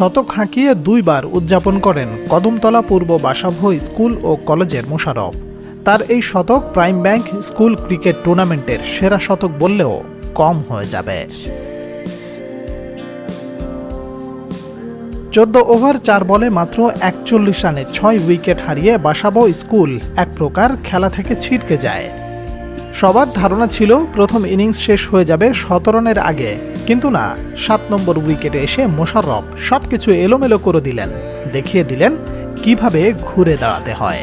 শতক হাঁকিয়ে 2 বার উদযাপন করেন কদমতলা পূর্ব বাসাভো স্কুল ও কলেজের মোশাররফ। তার এই শতক প্রাইম ব্যাংক স্কুল ক্রিকেট টুর্নামেন্টের সেরা শতক বললেও কম হয়ে যাবে। 14 ওভার 4 বলে মাত্র 41 রানে 6 উইকেট হারিয়ে বাসাভো স্কুল এক প্রকার খেলা থেকে ছিটকে যায়। সবার ধারণা ছিল প্রথম ইনিংস শেষ হয়ে যাবে 17 রানের আগে, কিন্তু না, 7 নম্বর উইকেটে এসে মোশাররফ সবকিছু এলোমেলো করে দিলেন, দেখিয়ে দিলেন কিভাবে ঘুরে দাঁড়াতে হয়।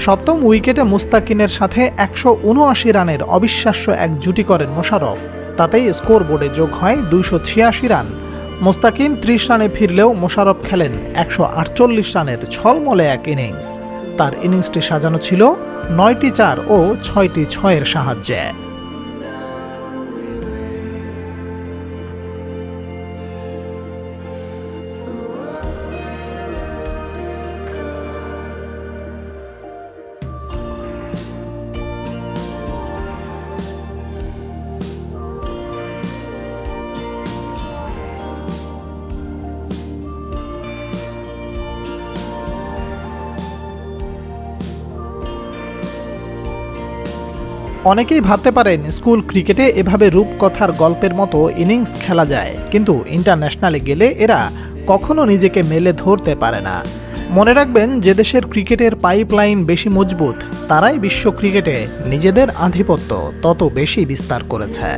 সপ্তম উইকেটে মুস্তাকিনের সাথে 179 রানের অবিশ্বাস্য এক জুটি করেন মোশাররফ। তাতেই স্কোর বোর্ডে যোগ হয় 286 রান। মুস্তাকিন 30 রানে ফিরলেও মোশাররফ খেলেন 148 রানের ছলমলে এক ইনিংস। তার ইনিংসটি সাজানো ছিল 9টি 4 ও 6টি 6-এর সাহায্যে। অনেকেই ভাবতে পারেন স্কুল ক্রিকেটে এভাবে রূপকথার গল্পের মতো ইনিংস খেলা যায়, কিন্তু ইন্টারন্যাশনালে গেলে এরা কখনো নিজেকে মেলে ধরতে পারে না। মনে রাখবেন, যে দেশের ক্রিকেটের পাইপলাইন বেশি মজবুত, তারাই বিশ্ব ক্রিকেটে নিজেদের আধিপত্য তত বেশি বিস্তার করেছে।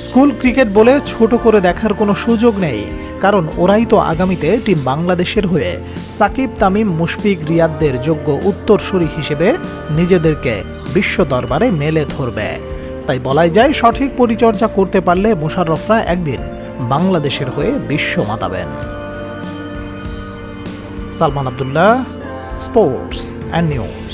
স্কুল ক্রিকেট বলে ছোট করে দেখার কোনো সুযোগ নেই, কারণ ওরাই তো আগামীতে টিম বাংলাদেশের হয়ে সাকিব, তামিম, মুশফিক, রিয়াদদের যোগ্য উত্তরসূরি হিসেবে নিজেদেরকে বিশ্ব দরবারে মেলে ধরবে। তাই বলাই যায়, সঠিক পরিচর্যা করতে পারলে মোশাররফরা একদিন বাংলাদেশের হয়ে বিশ্ব মাতাবেন। Salman Abdullah, sports and news.